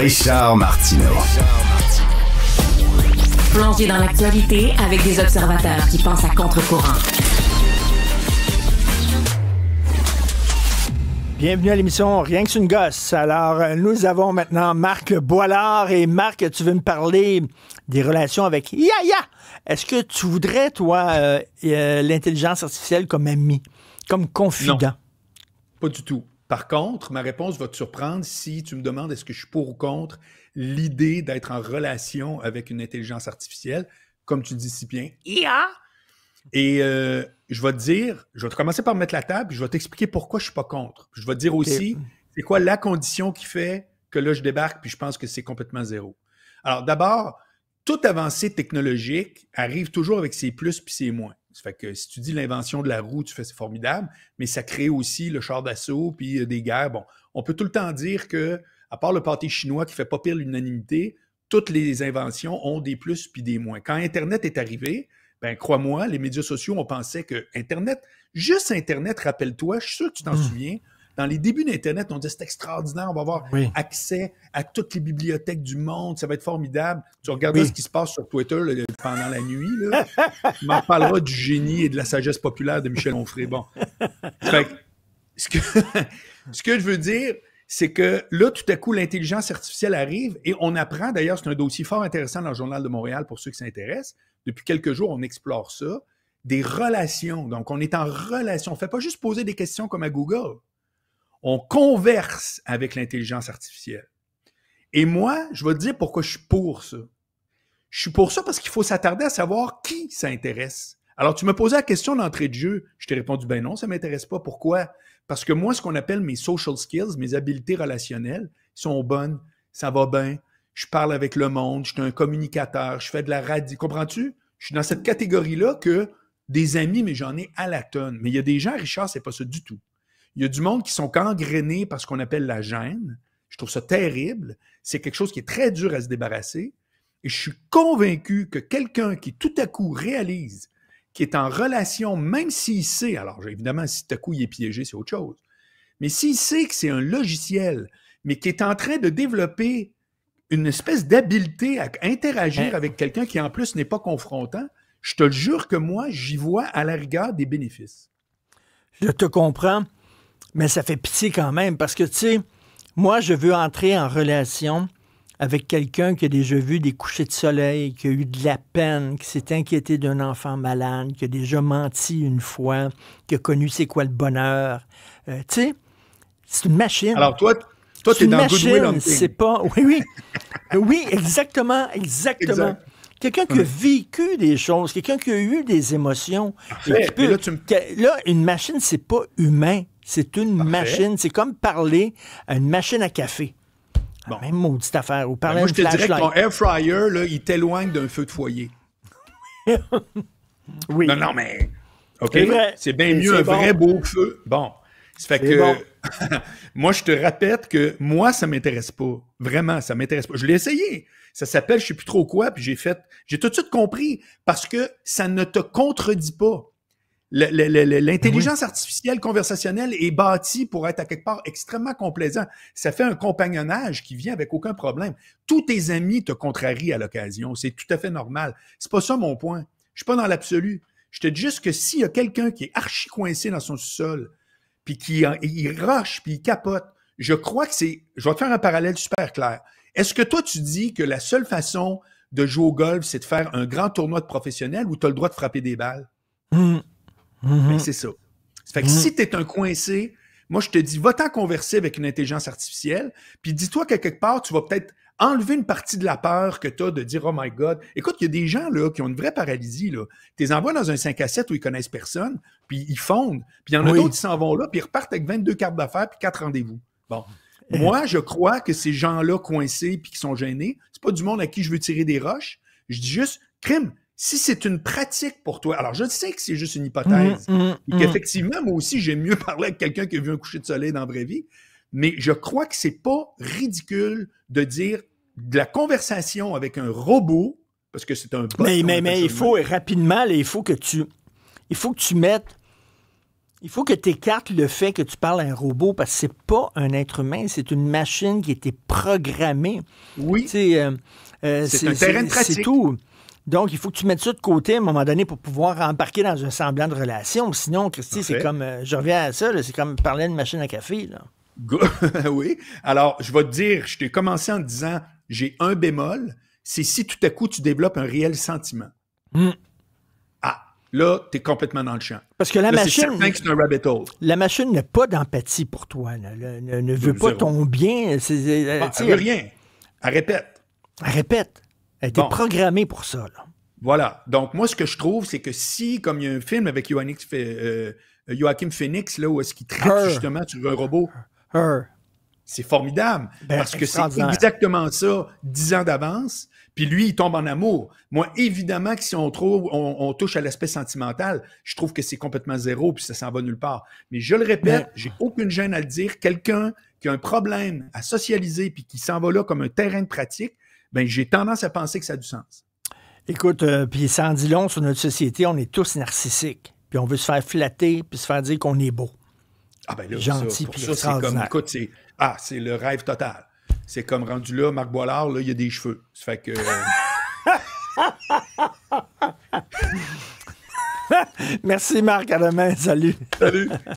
Richard Martineau. Plongé dans l'actualité avec des observateurs qui pensent à contre-courant. Bienvenue à l'émission Rien que c'est une gosse. Alors, nous avons maintenant Marc Boilard. Et Marc, tu veux me parler des relations avec Yaya. Est-ce que tu voudrais, toi, l'intelligence artificielle comme ami, comme confident? Non, pas du tout. Par contre, ma réponse va te surprendre si tu me demandes est-ce que je suis pour ou contre l'idée d'être en relation avec une intelligence artificielle, comme tu dis si bien, IA. Et je vais te dire, je vais te commencer par me mettre la table, puis je vais t'expliquer pourquoi je suis pas contre. Puis je vais te dire aussi, c'est quoi la condition qui fait que là, je débarque, puis je pense que c'est complètement zéro. Alors d'abord, toute avancée technologique arrive toujours avec ses plus puis ses moins. Ça fait que si tu dis l'invention de la roue, tu fais c'est formidable, mais ça crée aussi le char d'assaut puis des guerres. Bon, on peut tout le temps dire que, à part le pâté chinois qui fait pas pire l'unanimité, toutes les inventions ont des plus puis des moins. Quand Internet est arrivé, ben crois-moi, les médias sociaux, on pensait que Internet, juste Internet, rappelle-toi, je suis sûr que tu t'en souviens, dans les débuts d'Internet, on disait c'est extraordinaire, on va avoir accès à toutes les bibliothèques du monde, ça va être formidable. Tu regarderas ce qui se passe sur Twitter là, pendant la nuit, là. Tu m'en parleras du génie et de la sagesse populaire de Michel Onfray. Bon. Fait que, ce que je veux dire, c'est que là, tout à coup, l'intelligence artificielle arrive et on apprend, d'ailleurs, c'est un dossier fort intéressant dans le Journal de Montréal pour ceux qui s'intéressent. Depuis quelques jours, on explore ça. Des relations. Donc, on est en relation. On ne fait pas juste poser des questions comme à Google. On converse avec l'intelligence artificielle. Et moi, je vais te dire pourquoi je suis pour ça. Je suis pour ça parce qu'il faut s'attarder à savoir qui ça intéresse. Alors, tu me posais la question d'entrée de jeu. Je t'ai répondu, ben non, ça ne m'intéresse pas. Pourquoi? Parce que moi, ce qu'on appelle mes social skills, mes habiletés relationnelles, sont bonnes, ça va bien, je parle avec le monde, je suis un communicateur, je fais de la radio. Comprends-tu? Je suis dans cette catégorie-là que des amis, mais j'en ai à la tonne. Mais il y a des gens, Richard, c'est pas ça du tout. Il y a du monde qui sont gangrénés par ce qu'on appelle la gêne. Je trouve ça terrible. C'est quelque chose qui est très dur à se débarrasser. Et je suis convaincu que quelqu'un qui tout à coup réalise qu'il est en relation, même s'il sait, alors évidemment, si tout à coup il est piégé, c'est autre chose, mais s'il sait que c'est un logiciel, mais qui est en train de développer une espèce d'habileté à interagir avec quelqu'un qui en plus n'est pas confrontant, je te le jure que moi, j'y vois à la rigueur des bénéfices. Je te comprends. Mais ça fait pitié quand même, parce que, tu sais, moi, je veux entrer en relation avec quelqu'un qui a déjà vu des couchers de soleil, qui a eu de la peine, qui s'est inquiété d'un enfant malade, qui a déjà menti une fois, qui a connu c'est quoi le bonheur. Tu sais, c'est une machine. Alors, toi t'es dans Goodwill Hunting. C'est pas... Oui. Oui, exactement. Exact. Quelqu'un qui a vécu des choses, quelqu'un qui a eu des émotions. Et qui peut... Là, une machine, c'est pas humain. C'est une machine. C'est comme parler à une machine à café. Bon. Même maudite affaire. Ou parler moi, je te dirais que flashlight. ton air fryer, là, il t'éloigne d'un feu de foyer. Oui. Non, mais... OK? C'est bien Et mieux c'est un bon. vrai beau feu. Bon. Ça fait que... Bon. moi, je te répète que moi, ça m'intéresse pas. Vraiment, ça m'intéresse pas. Je l'ai essayé. Ça s'appelle je sais plus trop quoi, puis j'ai tout de suite compris parce que ça ne te contredit pas. L'intelligence artificielle conversationnelle est bâtie pour être à quelque part extrêmement complaisant. Ça fait un compagnonnage qui vient avec aucun problème. Tous tes amis te contrarient à l'occasion. C'est tout à fait normal. C'est pas ça mon point. Je suis pas dans l'absolu. Je te dis juste que s'il y a quelqu'un qui est archi coincé dans son sous-sol, puis il rush, puis il capote, je crois que c'est... Je vais te faire un parallèle super clair. Est-ce que toi, tu dis que la seule façon de jouer au golf, c'est de faire un grand tournoi de professionnels ou tu as le droit de frapper des balles? Ben, c'est ça. Ça fait que si tu es un coincé, moi, je te dis, va-t'en converser avec une intelligence artificielle, puis dis-toi qu'à quelque part, tu vas peut-être enlever une partie de la peur que tu as de dire « Oh my God! » Écoute, il y a des gens là qui ont une vraie paralysie. Tu les envoies dans un 5 à 7 où ils connaissent personne, puis ils fondent. Puis il y en a d'autres qui s'en vont là, puis ils repartent avec 22 cartes d'affaires puis 4 rendez-vous. Bon. Moi, je crois que ces gens-là coincés puis qui sont gênés, c'est pas du monde à qui je veux tirer des roches. Je dis juste, crime, si c'est une pratique pour toi, alors je sais que c'est juste une hypothèse, et qu'effectivement, moi aussi, j'aime mieux parler avec quelqu'un qui a vu un coucher de soleil dans la vraie vie, mais je crois que c'est pas ridicule de dire de la conversation avec un robot, parce que c'est un bot. Mais il faut rapidement, là, il faut que tu mettes Il faut que tu écartes le fait que tu parles à un robot parce que c'est pas un être humain, c'est une machine qui a été programmée. Oui. C'est un terrain de pratique. C'est tout. Donc, il faut que tu mettes ça de côté à un moment donné pour pouvoir embarquer dans un semblant de relation. Sinon, Christy, c'est comme, je reviens à ça, là, c'est comme parler d'une machine à café. Là. Oui. Alors, je vais te dire, je t'ai commencé en te disant, j'ai un bémol, c'est si tout à coup tu développes un réel sentiment. Là, tu es complètement dans le champ. Parce que la machine. C'est certain que c'est un rabbit hole. La machine n'a pas d'empathie pour toi. Ne veut pas ton bien. Elle veut rien. Elle répète. Elle répète. Elle a été programmée pour ça. Là. Voilà. Donc, moi, ce que je trouve, c'est que si, comme il y a un film avec Joaquin Phoenix, là, où est-ce qu'il traite justement sur un robot, c'est formidable. Parce que c'est exactement ça, 10 ans d'avance. Puis lui, il tombe en amour. Moi, évidemment que si on touche à l'aspect sentimental, je trouve que c'est complètement zéro, puis ça s'en va nulle part. Mais je le répète, j'ai aucune gêne à le dire. Quelqu'un qui a un problème à socialiser, puis qui s'en va là comme un terrain de pratique, ben j'ai tendance à penser que ça a du sens. Écoute, puis ça en dit long sur notre société. On est tous narcissiques. Puis on veut se faire flatter, puis se faire dire qu'on est beau. Ah ben là, gentil, puis ça, c'est comme, écoute, c'est le rêve total. C'est comme rendu là, Marc Boilard, là, il y a des cheveux. Ça fait que... Merci Marc, à demain. Salut. Salut.